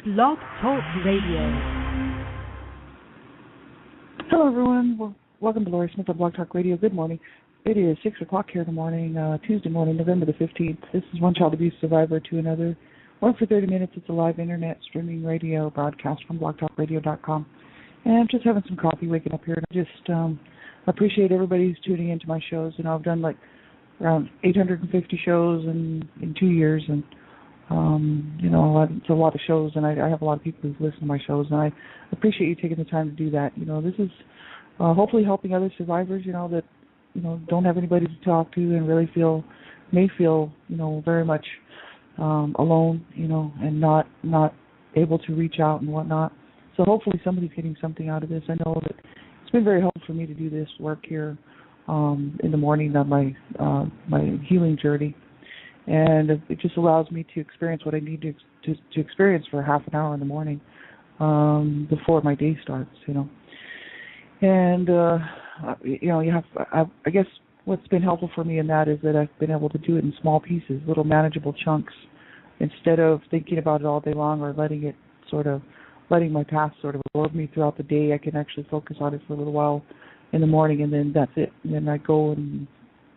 Blog Talk Radio. Hello, everyone. Well, welcome to Lori Smith on Blog Talk Radio. Good morning. It is 6 o'clock here in the morning, Tuesday morning, November the 15th. This is One Child Abuse Survivor to Another. One for 30 minutes. It's a live internet streaming radio broadcast from blogtalkradio.com. And I'm just having some coffee, waking up here. And I just appreciate everybody who's tuning into my shows. You know, I've done like around 850 shows in 2 years, and you know, it's a lot of shows, and I have a lot of people who listen to my shows, and I appreciate you taking the time to do that. You know, this is hopefully helping other survivors, you know, that, you know, don't have anybody to talk to and really may feel, you know, very much alone, you know, and not able to reach out and whatnot. So hopefully somebody's getting something out of this. I know that it's been very helpful for me to do this work here in the morning on my healing journey. And it just allows me to experience what I need to experience for half an hour in the morning before my day starts, you know. And, you know, I guess what's been helpful for me in that is that I've been able to do it in small pieces, little manageable chunks, instead of thinking about it all day long or letting my past sort of absorb me throughout the day. I can actually focus on it for a little while in the morning, and then that's it. And then I go and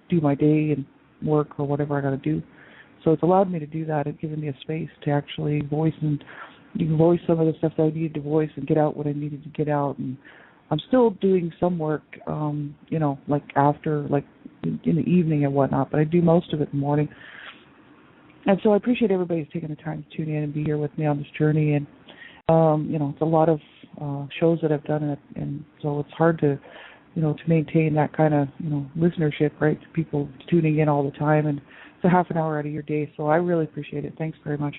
do my day and work or whatever I got to do. So it's allowed me to do that. It's given me a space to actually voice some of the stuff that I needed to voice and get out what I needed to get out. And I'm still doing some work, you know, like after, like in the evening and whatnot, but I do most of it in the morning. And so I appreciate everybody who's taking the time to tune in and be here with me on this journey. And, you know, it's a lot of shows that I've done, and so it's hard to, you know, to maintain that kind of, you know, listenership, right? People tuning in all the time, and it's a half an hour out of your day. So I really appreciate it. Thanks very much.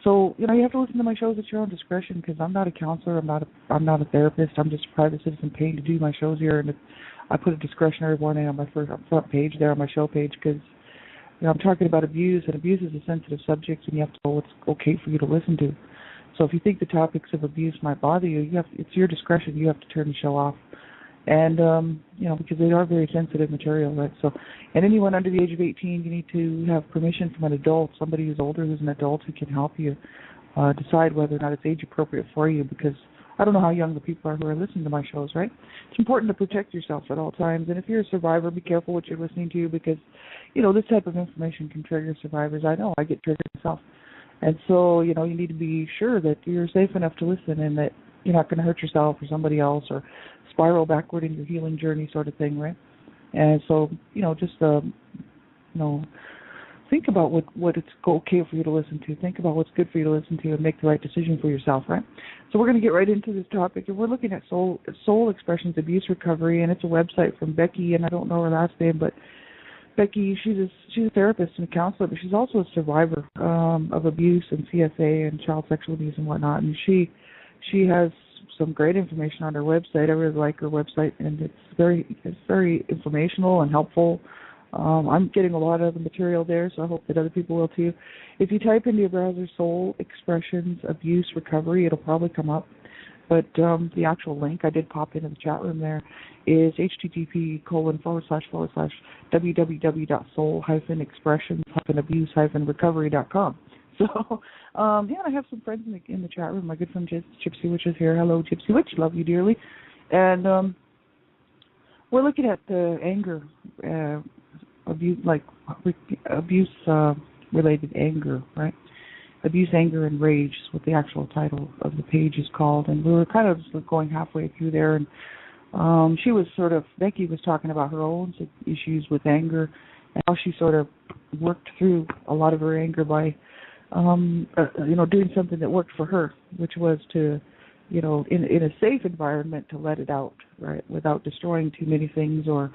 So, you know, you have to listen to my shows at your own discretion, because I'm not a counselor. I'm not a therapist. I'm just a private citizen paying to do my shows here, and I put a discretionary warning on my front page there on my show page, because, you know, I'm talking about abuse, and abuse is a sensitive subject, and you have to know what's okay for you to listen to. So if you think the topics of abuse might bother you, it's your discretion. You have to turn the show off. And, you know, because they are very sensitive material, right? So, and anyone under the age of 18, you need to have permission from an adult, somebody who's older, who's an adult, who can help you decide whether or not it's age appropriate for you, because I don't know how young the people are who are listening to my shows, right? It's important to protect yourself at all times. And if you're a survivor, be careful what you're listening to, because, you know, this type of information can trigger survivors. I know, I get triggered myself. And so, you know, you need to be sure that you're safe enough to listen, and that you're not going to hurt yourself or somebody else or spiral backward in your healing journey, sort of thing, right? And so, you know, just, you know, think about what it's okay for you to listen to. Think about what's good for you to listen to, and make the right decision for yourself, right? So we're going to get right into this topic, and we're looking at Soul Expressions Abuse Recovery, and it's a website from Becky, and I don't know her last name, but Becky, she's a therapist and a counselor, but she's also a survivor of abuse and CSA and child sexual abuse and whatnot, and she has some great information on her website. I really like her website, and it's very informational and helpful. I'm getting a lot of the material there, so I hope that other people will too. If you type into your browser Soul Expressions Abuse Recovery, it'll probably come up. But the actual link I did pop into the chat room there is http://www.soul-expressions-abuse-recovery.com. So, yeah, I have some friends in the chat room. My good friend Gypsy Witch is here. Hello, Gypsy Witch. Love you dearly. And we're looking at the anger, abuse-related anger, right? Abuse, Anger, and Rage is what the actual title of the page is called. And we were kind of just going halfway through there, and Becky was talking about her own issues with anger, and how she sort of worked through a lot of her anger by, you know, doing something that worked for her, which was to, you know, in a safe environment, to let it out, right, without destroying too many things or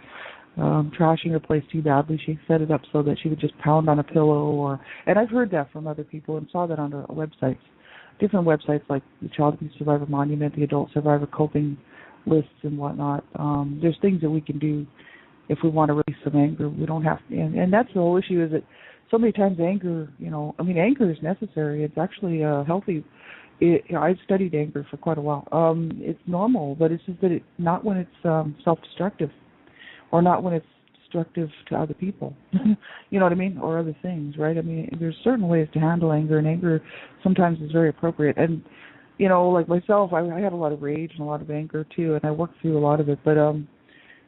trashing her place too badly. She set it up so that she would just pound on a pillow, and I've heard that from other people and saw that on websites, different websites like the Child Abuse Survivor Monument, the Adult Survivor Coping Lists and whatnot. There's things that we can do if we want to release some anger. We don't have to, and that's the whole issue, is that so many times anger, you know, I mean, anger is necessary. It's actually healthy. I've studied anger for quite a while. It's normal, but it's just that not when it's self-destructive, or not when it's destructive to other people. You know what I mean? Or other things, right? I mean, there's certain ways to handle anger, and anger sometimes is very appropriate. And, you know, like myself, I had a lot of rage and a lot of anger too, and I worked through a lot of it. But,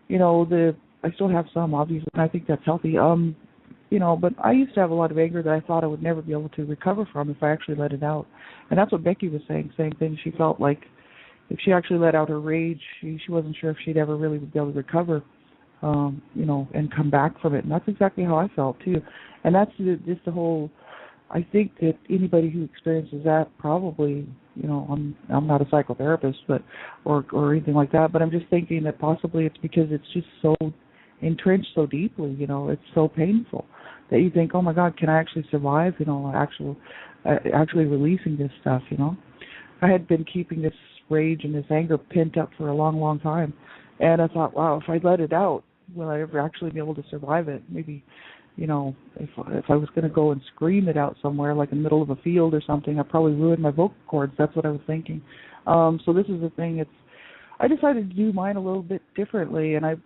you know, I still have some, obviously, and I think that's healthy. You know, but I used to have a lot of anger that I thought I would never be able to recover from if I actually let it out. And that's what Becky was saying, same thing. She felt like if she actually let out her rage, she wasn't sure if she'd ever really be able to recover, you know, and come back from it. And that's exactly how I felt too. And that's just the whole. I think that anybody who experiences that probably, you know, I'm not a psychotherapist, but or anything like that, but I'm just thinking that possibly it's because it's just so entrenched so deeply, you know, it's so painful that you think, oh my God, can I actually survive, you know, actually releasing this stuff, you know. I had been keeping this rage and this anger pent up for a long, long time, and I thought, wow, if I let it out, will I ever actually be able to survive it? Maybe, you know, if I was going to go and scream it out somewhere, like in the middle of a field or something, I'd probably ruin my vocal cords. That's what I was thinking. So this is the thing. I decided to do mine a little bit differently, and I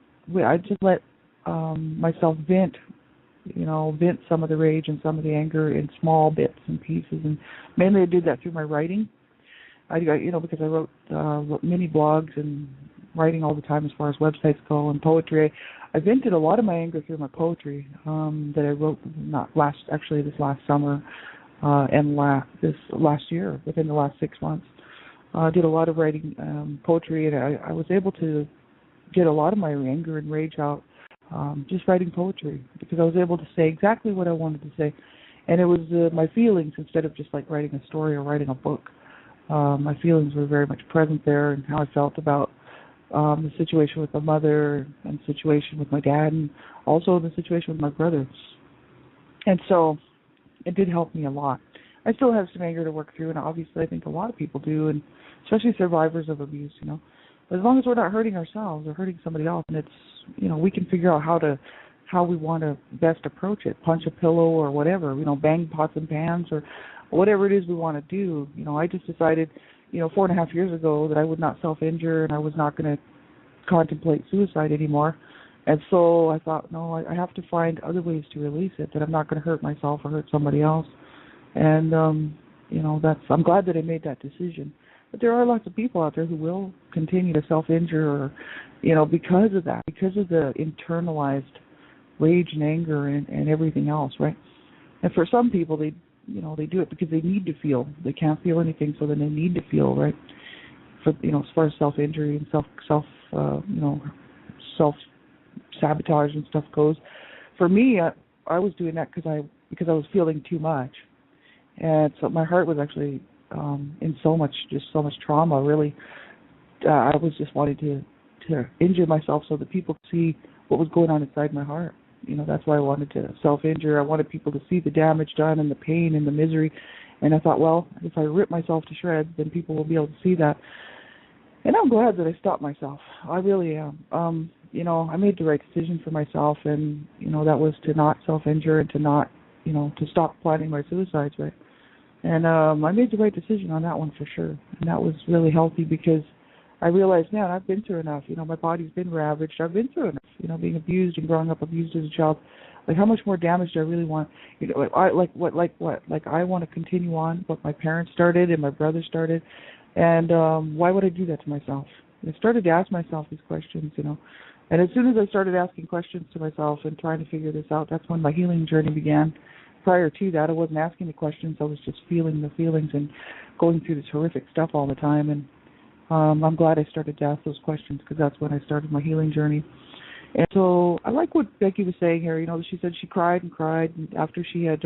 just let myself vent some of the rage and some of the anger in small bits and pieces. And mainly I did that through my writing. Because I wrote mini blogs and writing all the time as far as websites go and poetry. I vented a lot of my anger through my poetry that I wrote this last summer and this last year, within the last 6 months. I did a lot of writing poetry, and I was able to get a lot of my anger and rage out just writing poetry, because I was able to say exactly what I wanted to say. And it was my feelings instead of just like writing a story or writing a book. My feelings were very much present there, and how I felt about the situation with my mother and the situation with my dad, and also the situation with my brother. And so it did help me a lot. I still have some anger to work through, and obviously I think a lot of people do, and especially survivors of abuse, you know. But as long as we're not hurting ourselves or hurting somebody else, and it's, you know, we can figure out how we want to best approach it, punch a pillow or whatever, you know, bang pots and pans or whatever it is we want to do. You know, I just decided, you know, 4.5 years ago that I would not self-injure and I was not going to contemplate suicide anymore. And so I thought, no, I have to find other ways to release it, that I'm not going to hurt myself or hurt somebody else. And, you know, I'm glad that I made that decision. But there are lots of people out there who will continue to self-injure, or, you know, because of that, because of the internalized rage and anger and everything else, right? And for some people, they do it because they need to feel. They can't feel anything, so then they need to feel, right? For, you know, as far as self-injury and self-sabotage and stuff goes. For me, I was doing that because I was feeling too much. And so my heart was actually in so much trauma, really. I was just wanting to injure myself so that people could see what was going on inside my heart. You know, that's why I wanted to self-injure. I wanted people to see the damage done and the pain and the misery. And I thought, well, if I rip myself to shreds, then people will be able to see that. And I'm glad that I stopped myself. I really am. You know, I made the right decision for myself, and, you know, that was to not self-injure and to not, you know, to stop planning my suicides, right? And I made the right decision on that one for sure. And that was really healthy, because I realized, man, I've been through enough. You know, my body's been ravaged. I've been through enough. You know, being abused and growing up abused as a child. Like, how much more damage do I really want? You know, I want to continue on what my parents started and my brother started. And why would I do that to myself? I started to ask myself these questions, you know. And as soon as I started asking questions to myself and trying to figure this out, that's when my healing journey began. Prior to that, I wasn't asking the questions. I was just feeling the feelings and going through this horrific stuff all the time. And I'm glad I started to ask those questions, because that's when I started my healing journey. And so I like what Becky was saying here. You know, she said she cried and cried, and after she had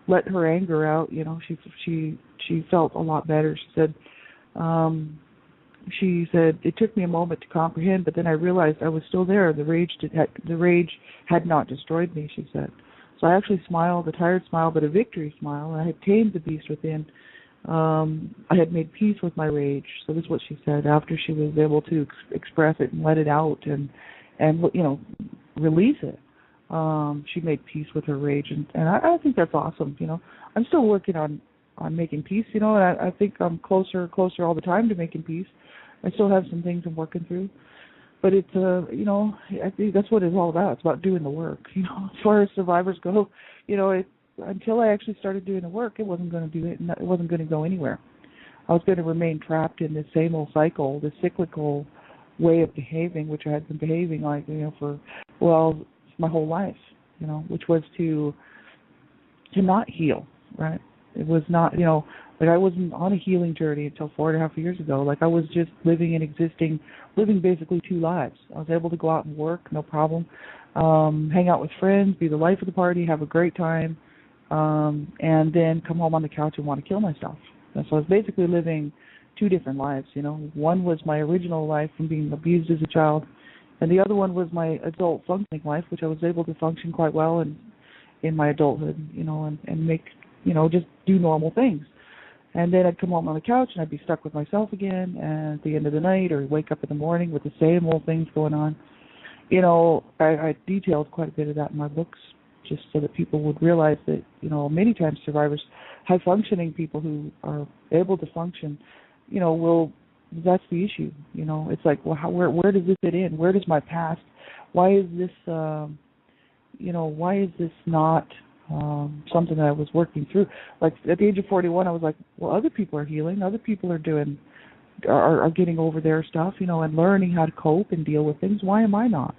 let her anger out, you know, she felt a lot better. She said it took me a moment to comprehend, but then I realized I was still there. The rage had not destroyed me, she said. So I actually smiled, a tired smile, but a victory smile. I had tamed the beast within. I had made peace with my rage. So this is what she said after she was able to express it and let it out and you know, release it. She made peace with her rage, and I think that's awesome. You know, I'm still working on making peace. You know, and I think I'm closer all the time to making peace. I still have some things I'm working through, but it's I think that's what it's all about. It's about doing the work. As far as survivors go, until I actually started doing the work, it wasn't going to do it. It wasn't going to go anywhere. I was going to remain trapped in this same old cycle, this cyclical way of behaving, which I had been behaving like for my whole life. Which was to not heal. Right? It was not I wasn't on a healing journey until 4.5 years ago. I was just living basically two lives. I was able to go out and work, no problem, hang out with friends, be the life of the party, have a great time, and then come home on the couch and want to kill myself. And so I was basically living two different lives. One was my original life from being abused as a child, and the other one was my adult functioning life, which I was able to function quite well in my adulthood, and make, just do normal things. And then I'd come home on the couch and I'd be stuck with myself again at the end of the night, or wake up in the morning with the same old things going on. I detailed quite a bit of that in my books, just so that people would realize that, many times survivors, high functioning people who are able to function, that's the issue. It's like, well, where does this fit in? Where does my past? Why is this? Why is this not something that I was working through? Like at the age of 41, I was like, well, other people are healing. Other people are are getting over their stuff, and learning how to cope and deal with things. Why am I not?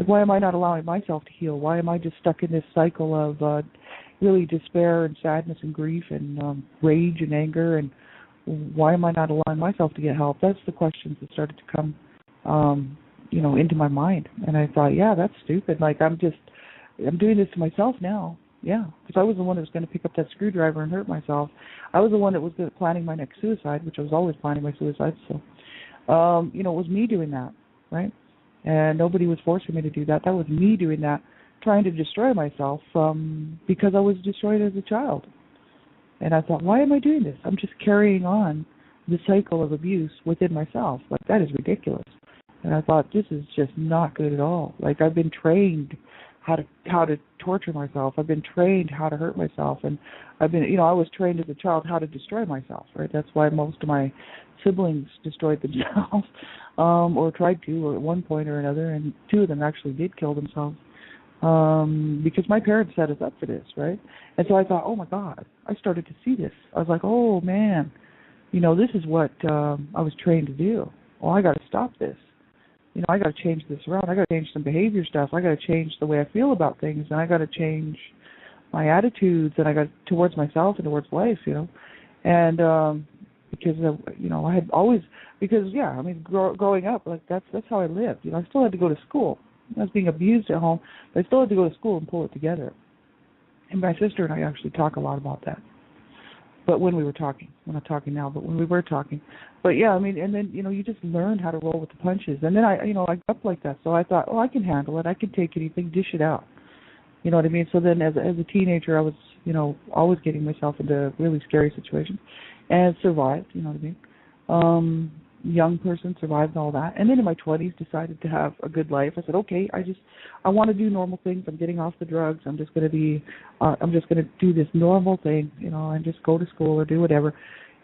Why am I not allowing myself to heal? Why am I just stuck in this cycle of really despair and sadness and grief and rage and anger? And why am I not allowing myself to get help? That's the questions that started to come, into my mind. And I thought, yeah, that's stupid. I'm doing this to myself now. Yeah, because I was the one that was going to pick up that screwdriver and hurt myself. I was the one that was planning my next suicide, which I was always planning my suicide. So, it was me doing that, right? And nobody was forcing me to do that. That was me doing that, trying to destroy myself because I was destroyed as a child. And I thought, why am I doing this? I'm just carrying on the cycle of abuse within myself. That is ridiculous. And I thought, this is just not good at all. I've been trained how to torture myself. I've been trained how to hurt myself, and I've been, I was trained as a child how to destroy myself. Right? That's why most of my siblings destroyed themselves, or tried to, or at one point or another, and two of them actually did kill themselves, because my parents set us up for this, right? And so I thought, oh my God, I started to see this. I was like, oh man, this is what I was trained to do. Well, I got to stop this. I got to change this around. I got to change some behavior stuff. I got to change the way I feel about things, and I got to change my attitudes, and I got towards myself and towards life, and because I had always, growing up, that's how I lived. I still had to go to school. I was being abused at home, but I still had to go to school and pull it together. And my sister and I actually talk a lot about that. But when we were talking, we're not talking now, but when we were talking. But yeah, and then, you just learn how to roll with the punches. And then I grew up like that. So I thought, oh, I can handle it. I can take anything, dish it out. You know what I mean? So then as a teenager, I was, always getting myself into really scary situations and survived, you know what I mean? Young person, survived all that. And then in my 20s, decided to have a good life. I said, okay, I want to do normal things. I'm getting off the drugs. I'm just going to do this normal thing, and just go to school or do whatever,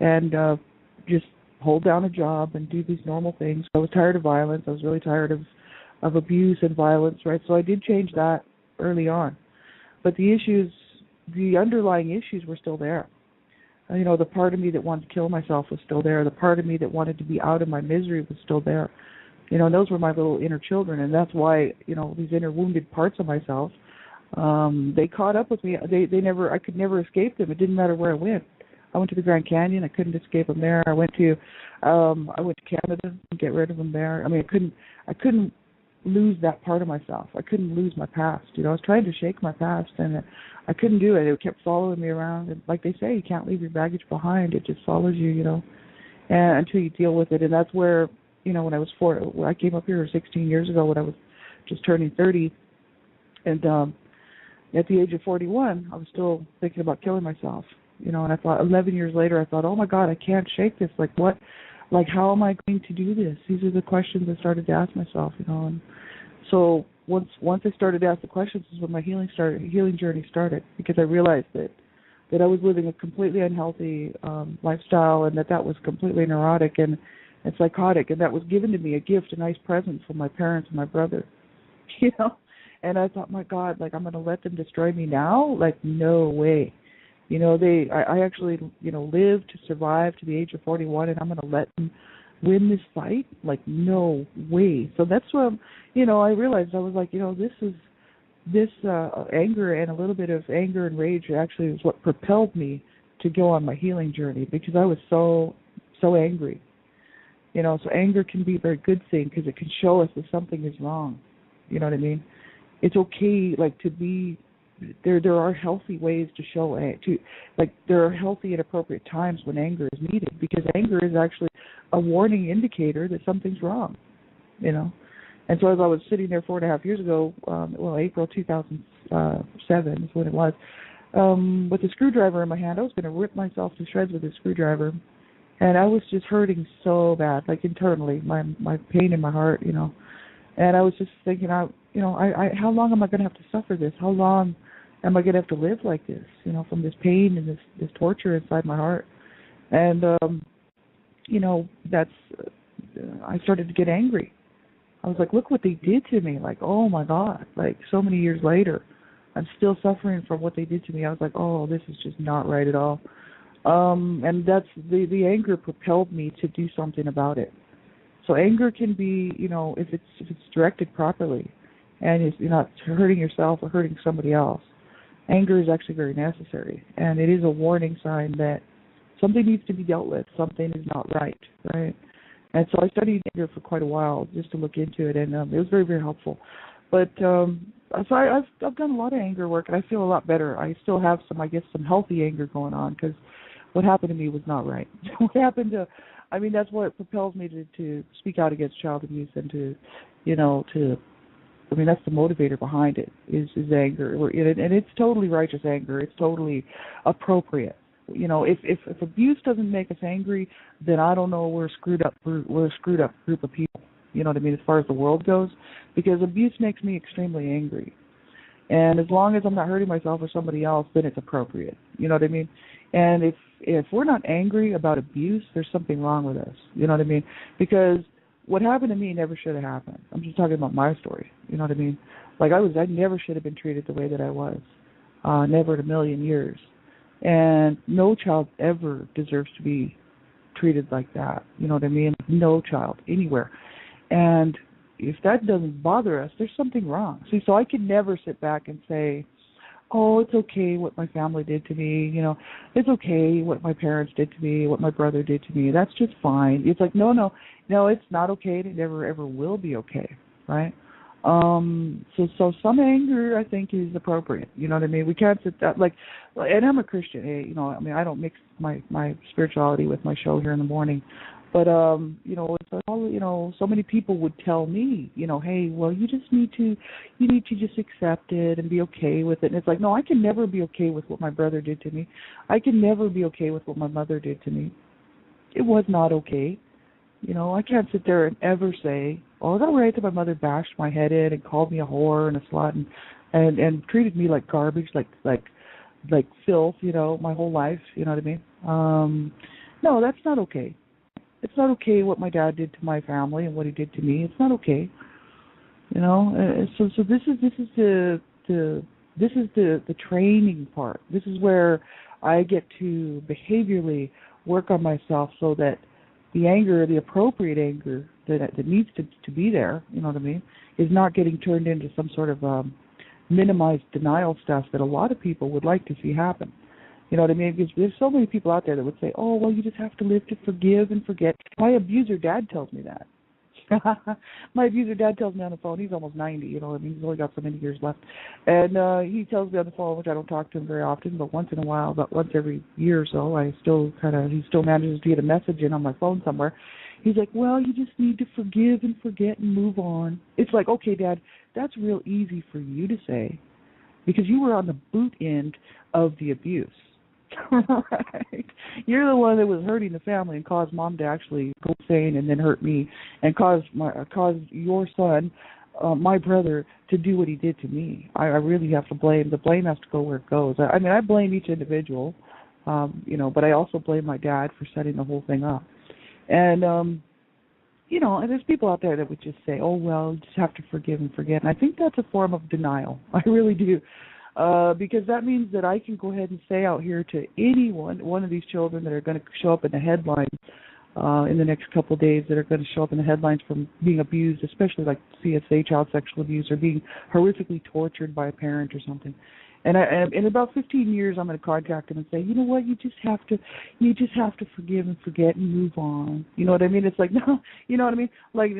and just hold down a job and do these normal things. I was tired of violence. I was really tired of abuse and violence, right? So I did change that early on. But the underlying issues were still there. The part of me that wanted to kill myself was still there. The part of me that wanted to be out of my misery was still there. And those were my little inner children, and that's why, these inner wounded parts of myself, they caught up with me. I could never escape them. It didn't matter where I went. I went to the Grand Canyon. I couldn't escape them there. I went to Canada and get rid of them there. I couldn't lose that part of myself. I couldn't lose my past. I was trying to shake my past, and I couldn't do it. It kept following me around. And like they say, you can't leave your baggage behind. It just follows you, and until you deal with it. And that's where, when I came up here 16 years ago, when I was just turning 30, and at the age of 41, I was still thinking about killing myself. And I thought, 11 years later, I thought, oh my God, I can't shake this. How am I going to do this? These are the questions I started to ask myself, And so once I started to ask the questions is when my healing journey started, because I realized that I was living a completely unhealthy lifestyle, and that was completely neurotic, and and psychotic, and that was given to me, a gift, a nice present from my parents and my brother, you know. And I thought, my God, like, I'm going to let them destroy me now? Like, no way. You know, I actually, you know, lived to survive to the age of 41, and I'm going to let them win this fight? Like, no way. So that's what, you know, I realized. I was like, you know, this anger and a little bit of anger and rage actually is what propelled me to go on my healing journey, because I was so angry. You know, so anger can be a very good thing because it can show us that something is wrong. You know what I mean? It's okay, like, to be there are healthy ways to show there are healthy and appropriate times when anger is needed, because anger is actually a warning indicator that something's wrong, you know. And so as I was sitting there 4.5 years ago, April 2007 is when it was, with a screwdriver in my hand, I was going to rip myself to shreds with a screwdriver, and I was just hurting so bad, like internally, my pain in my heart, you know. And I was just thinking, how long am I going to have to suffer this? How long am I going to have to live like this, you know, from this pain and this torture inside my heart? And, you know, I started to get angry. I was like, look what they did to me. Like, oh, my God. Like, so many years later, I'm still suffering from what they did to me. I was like, oh, this is just not right at all. And that's the anger propelled me to do something about it. So anger can be, you know, if it's directed properly, and you're not hurting yourself or hurting somebody else, anger is actually very necessary, and it is a warning sign that something needs to be dealt with. Something is not right, right? And so I studied anger for quite a while just to look into it, and it was very, very helpful. But so I've done a lot of anger work, and I feel a lot better. I still have some healthy anger going on, because what happened to me was not right. What happened to that's what propels me to speak out against child abuse, and that's the motivator behind it, is anger. And it's totally righteous anger. It's totally appropriate. You know, if abuse doesn't make us angry, then I don't know, we're a screwed up group of people. You know what I mean, as far as the world goes, because abuse makes me extremely angry. And as long as I'm not hurting myself or somebody else, then it's appropriate. You know what I mean? And if we're not angry about abuse, there's something wrong with us. You know what I mean? Because what happened to me never should have happened. I'm just talking about my story. You know what I mean? Like, I never should have been treated the way that I was. Never in a million years. And no child ever deserves to be treated like that. You know what I mean? No child, anywhere. And if that doesn't bother us, there's something wrong. See, so I can never sit back and say, oh, it's okay what my family did to me, you know, it's okay what my parents did to me, what my brother did to me, that's just fine. It's like, no, it's not okay, and it never ever will be okay, right? So some anger, I think, is appropriate. You know what I mean? We can't sit that, like, and I'm a Christian, you know, I mean, I don't mix my spirituality with my show here in the morning. But, you know, it's all, you know, so many people would tell me, you know, hey, well, you need to just accept it and be okay with it. And it's like, no, I can never be okay with what my brother did to me. I can never be okay with what my mother did to me. It was not okay. You know, I can't sit there and ever say, oh, is that right that my mother bashed my head in and called me a whore and a slut and treated me like garbage, like filth, you know, my whole life, you know what I mean? No, that's not okay. It's not okay what my dad did to my family and what he did to me. It's not okay, you know. So this is the training part. This is where I get to behaviorally work on myself so that the anger, the appropriate anger that needs to be there, you know what I mean, is not getting turned into some sort of minimized denial stuff that a lot of people would like to see happen. You know what I mean? Because there's so many people out there that would say, oh, well, you just have to live to forgive and forget. My abuser dad tells me that. My abuser dad tells me on the phone, he's almost 90, you know what I mean? He's only got so many years left. And he tells me on the phone, which I don't talk to him very often, but once in a while, about once every year or so, he still manages to get a message in on my phone somewhere. He's like, well, you just need to forgive and forget and move on. It's like, okay, Dad, that's real easy for you to say because you were on the boot end of the abuse. Right. You're the one that was hurting the family and caused Mom to actually go insane and then hurt me and caused your son, my brother, to do what he did to me. I really have to blame. The blame has to go where it goes. I mean, I blame each individual, you know, but I also blame my dad for setting the whole thing up. And and there's people out there that would just say, oh, well, you just have to forgive and forget. And I think that's a form of denial. I really do. Because that means that I can go ahead and say out here to anyone, one of these children that are going to show up in the headlines in the next couple of days, that are going to show up in the headlines from being abused, especially like CSA, child sexual abuse, or being horrifically tortured by a parent or something. And in about 15 years, I'm going to contact them and say, you know what, you just have to forgive and forget and move on. You know what I mean? It's like, no, you know what I mean? Like,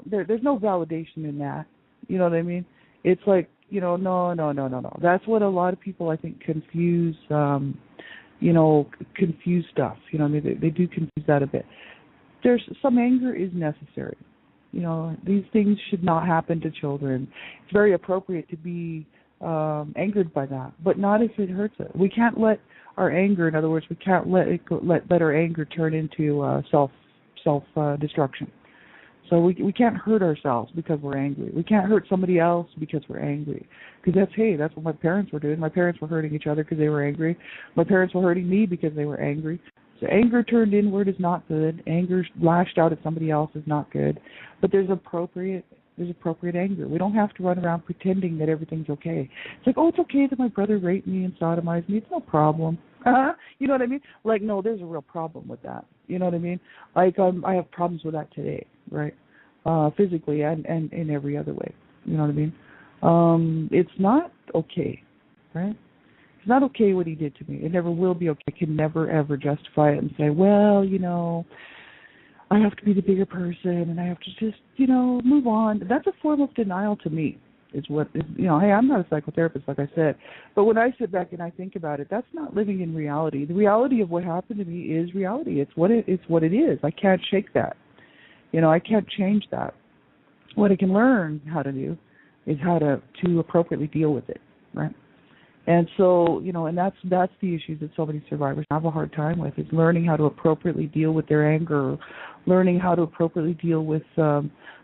there's no validation in that. You know what I mean? It's like, no. That's what a lot of people, I think, confuse stuff. They do confuse that a bit. There's some anger is necessary. These things should not happen to children. It's very appropriate to be angered by that, but not if it hurts it. We can't let our anger, in other words, we can't let our anger turn into self destruction. So we can't hurt ourselves because we're angry. We can't hurt somebody else because we're angry. Because that's what my parents were doing. My parents were hurting each other because they were angry. My parents were hurting me because they were angry. So anger turned inward is not good. Anger lashed out at somebody else is not good. But there's appropriate anger. We don't have to run around pretending that everything's okay. It's like, oh, it's okay that my brother raped me and sodomized me. It's no problem. You know what I mean? Like, no, there's a real problem with that. You know what I mean? Like, I have problems with that today, right? Physically and in every other way. You know what I mean? It's not okay, right? It's not okay what he did to me. It never will be okay. I can never, ever justify it and say, well, I have to be the bigger person and I have to just, move on. That's a form of denial to me. Is what is, hey, I'm not a psychotherapist, like I said, but when I sit back and I think about it, that's not living in reality. The reality of what happened to me is reality. It's what it is. I can't shake that. I can't change that. What I can learn how to do is how to appropriately deal with it, right? And so, and that's the issues that so many survivors have a hard time with, is learning how to appropriately deal with their anger, learning how to appropriately deal with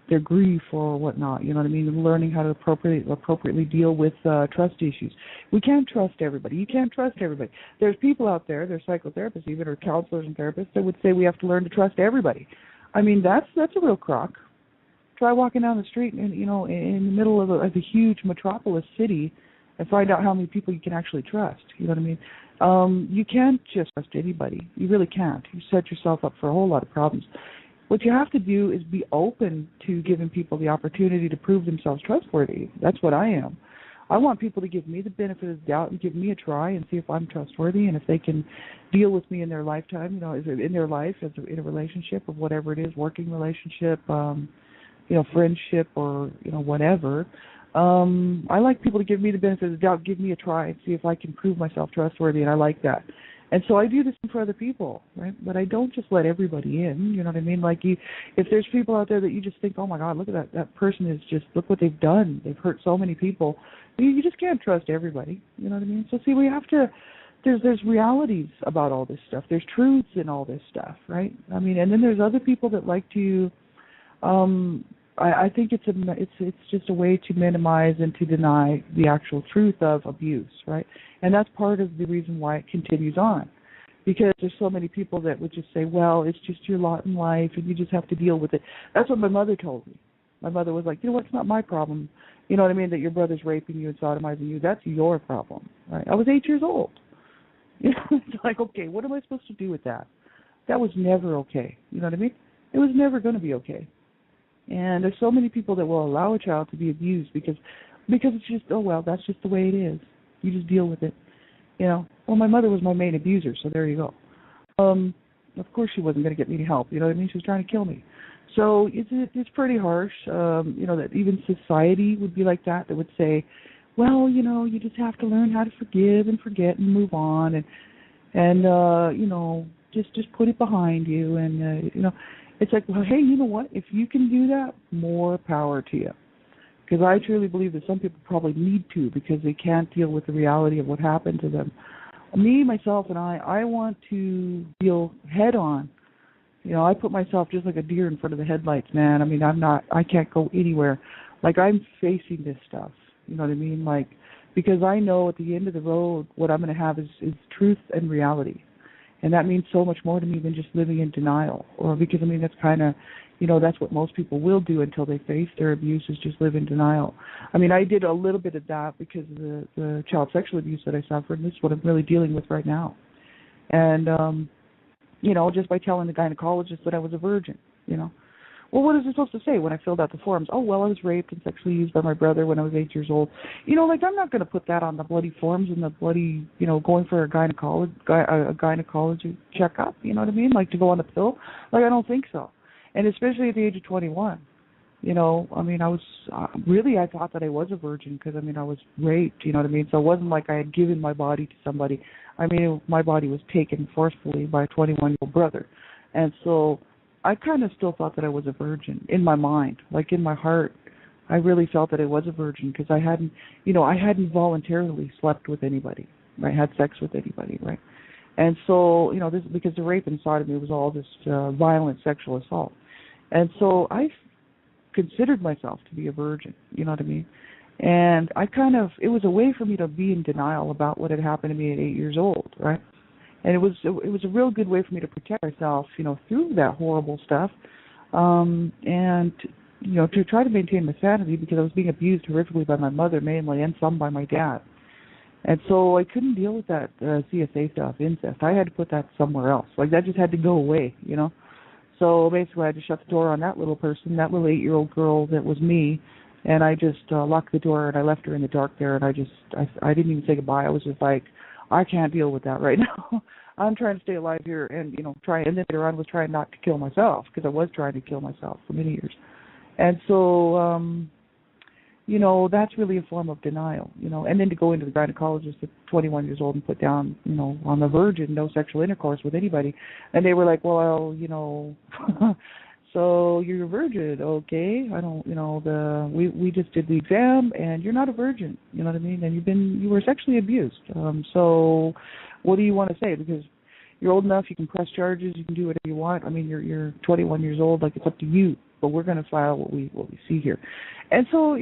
their grief or whatnot, you know what I mean? Learning how to appropriately deal with trust issues. We can't trust everybody. You can't trust everybody. There's people out there, there's psychotherapists even, or counselors and therapists, that would say we have to learn to trust everybody. I mean, that's a real crock. Try walking down the street in the middle of a huge metropolis city and find out how many people you can actually trust. You know what I mean? You can't just trust anybody. You really can't. You set yourself up for a whole lot of problems. What you have to do is be open to giving people the opportunity to prove themselves trustworthy. That's what I am. I want people to give me the benefit of the doubt and give me a try and see if I'm trustworthy and if they can deal with me in their lifetime, in their life, in a relationship of whatever it is, working relationship, friendship or, whatever. I like people to give me the benefit of the doubt, give me a try and see if I can prove myself trustworthy, and I like that. And so I do this for other people, right? But I don't just let everybody in, you know what I mean? Like, if there's people out there that you just think, oh my God, look at that person is just, look what they've done. They've hurt so many people. You just can't trust everybody, you know what I mean? So see, we have to, there's realities about all this stuff. There's truths in all this stuff, right? I mean, and then there's other people that like to, I think it's just a way to minimize and to deny the actual truth of abuse, right? And that's part of the reason why it continues on, because there's so many people that would just say, well, it's just your lot in life and you just have to deal with it. That's what my mother told me. My mother was like, it's not my problem, you know what I mean, that your brother's raping you and sodomizing you. That's your problem, right? I was 8 years old. It's like, okay, what am I supposed to do with that? That was never okay, you know what I mean? It was never going to be okay. And there's so many people that will allow a child to be abused because it's just, oh, well, that's just the way it is. You just deal with it. Well, my mother was my main abuser, so there you go. Of course she wasn't going to get me help, you know what I mean? She was trying to kill me. So it's pretty harsh, that even society would be like that would say, well, you just have to learn how to forgive and forget and move on and just put it behind you and, it's like, well, hey, you know what? If you can do that, more power to you. Because I truly believe that some people probably need to because they can't deal with the reality of what happened to them. Me, myself, and I want to deal head on. I put myself just like a deer in front of the headlights, man. I mean, I can't go anywhere. Like, I'm facing this stuff. You know what I mean? Like, because I know at the end of the road, what I'm going to have is truth and reality. And that means so much more to me than just living in denial. Or because, that's kind of, That's what most people will do until they face their abuse, is just live in denial. I mean, I did a little bit of that because of the child sexual abuse that I suffered, and this is what I'm really dealing with right now. And, just by telling the gynecologist that I was a virgin, Well, what is it supposed to say when I filled out the forms? Oh, well, I was raped and sexually used by my brother when I was 8 years old. I'm not going to put that on the bloody forms and the bloody, going for a gynecology checkup, you know what I mean? Like, to go on the pill? Like, I don't think so. And especially at the age of 21. I was, I thought that I was a virgin because, I was raped, you know what I mean? So it wasn't like I had given my body to somebody. My body was taken forcefully by a 21-year-old brother. And so I kind of still thought that I was a virgin in my mind, like in my heart. I really felt that I was a virgin because I hadn't voluntarily slept with anybody, right? Had sex with anybody, right? And so, this because the rape inside of me was all this violent sexual assault. And so I considered myself to be a virgin, you know what I mean? And it was a way for me to be in denial about what had happened to me at 8 years old, right? And it was a real good way for me to protect myself, through that horrible stuff, and to try to maintain my sanity because I was being abused horrifically by my mother mainly, and some by my dad. And so I couldn't deal with that CSA stuff, incest. I had to put that somewhere else. Like, that just had to go away, So basically, I just shut the door on that little person, that little 8-year-old girl that was me, and I just locked the door and I left her in the dark there, and I didn't even say goodbye. I was just like, I can't deal with that right now. I'm trying to stay alive here and, and then later on was trying not to kill myself because I was trying to kill myself for many years. And so, that's really a form of denial, and then to go into the gynecologist at 21 years old and put down, on the virgin, no sexual intercourse with anybody. And they were like, well, so you're a virgin, okay? I don't, we just did the exam and you're not a virgin, you know what I mean? And you were sexually abused. So what do you want to say? Because you're old enough, you can press charges, you can do whatever you want. I mean, you're 21 years old, like, it's up to you. But we're going to file what we see here. And so,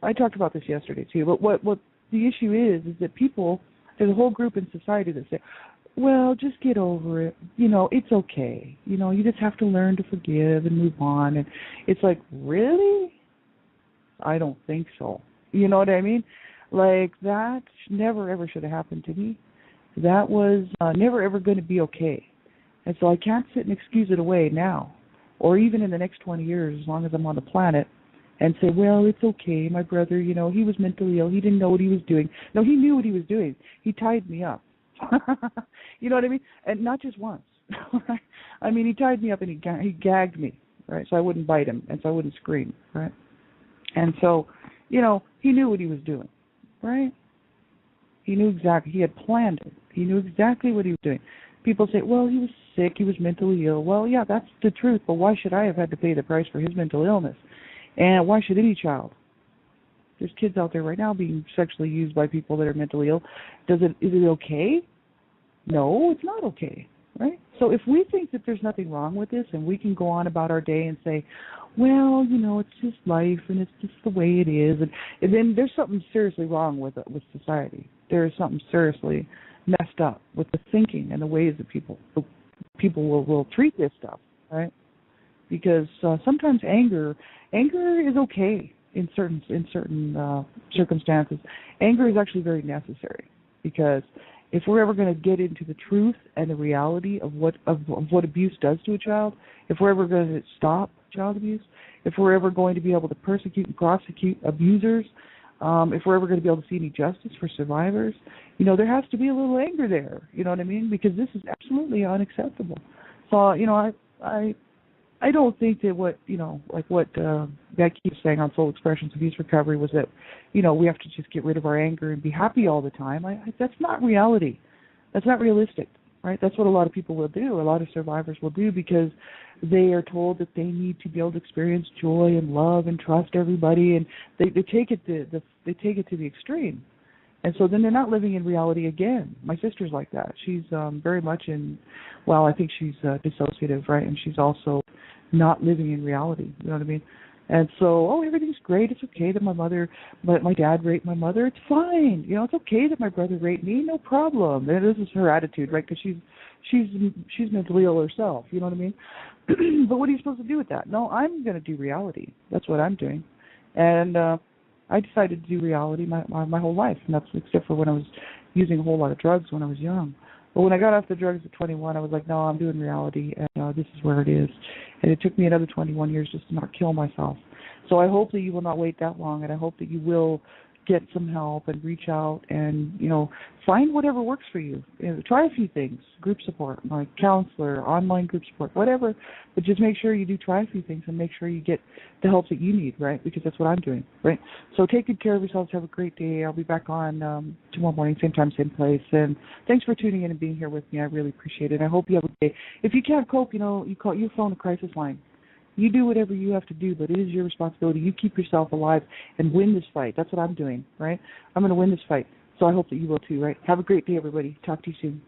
I talked about this yesterday too, but what the issue is that there's a whole group in society that say, well, just get over it. It's okay. You just have to learn to forgive and move on. And it's like, really? I don't think so. You know what I mean? Like, that never ever should have happened to me. That was never ever going to be okay. And so I can't sit and excuse it away now, or even in the next 20 years, as long as I'm on the planet, and say, well, it's okay. My brother, he was mentally ill. He didn't know what he was doing. No, he knew what he was doing. He tied me up. You know what I mean? And not just once. I mean, he tied me up and he gagged me, right? So I wouldn't bite him and so I wouldn't scream, right? And so, he knew what he was doing, right? He knew exactly. He had planned it. He knew exactly what he was doing. People say, well, he was sick, he was mentally ill. Well, yeah, that's the truth, but why should I have had to pay the price for his mental illness? And why should any child? There's kids out there right now being sexually used by people that are mentally ill. Is it okay? No, it's not okay, right? So if we think that there's nothing wrong with this and we can go on about our day and say, well, it's just life and it's just the way it is, and then there's something seriously wrong with society. There is something seriously messed up with the thinking and the ways that people will treat this stuff, right? Because sometimes anger is okay in certain circumstances. Anger is actually very necessary, because if we're ever going to get into the truth and the reality of what abuse does to a child, if we're ever going to stop child abuse, if we're ever going to be able to persecute and prosecute abusers, if we're ever going to be able to see any justice for survivors, there has to be a little anger there, you know what I mean? Because this is absolutely unacceptable. So, I don't think that what Becky was saying on Soul Expressions Abuse Recovery was that, we have to just get rid of our anger and be happy all the time. That's not reality. That's not realistic, right? That's what a lot of people will do, a lot of survivors will do, because they are told that they need to be able to experience joy and love and trust everybody, and they take it to the extreme. And so then they're not living in reality again. My sister's like that. She's very much I think she's dissociative, right? And she's also not living in reality. You know what I mean? And so, everything's great. It's okay that my dad raped my mother. It's fine. It's okay that my brother raped me. No problem. And this is her attitude, right? Because she's mentally ill herself. You know what I mean? But what are you supposed to do with that? No, I'm going to do reality. That's what I'm doing. And I decided to do reality my whole life, and that's except for when I was using a whole lot of drugs when I was young. But when I got off the drugs at 21, I was like, no, I'm doing reality, and this is where it is. And it took me another 21 years just to not kill myself. So I hope that you will not wait that long, and I hope that you will get some help and reach out and, find whatever works for you. Try a few things, group support, like counselor, online group support, whatever, but just make sure you do try a few things and make sure you get the help that you need, right? Because that's what I'm doing, right? So take good care of yourselves. Have a great day. I'll be back on tomorrow morning, same time, same place. And thanks for tuning in and being here with me. I really appreciate it. I hope you have a day. If you can't cope, you phone a crisis line. You do whatever you have to do, but it is your responsibility. You keep yourself alive and win this fight. That's what I'm doing, right? I'm going to win this fight. So I hope that you will too, right? Have a great day, everybody. Talk to you soon.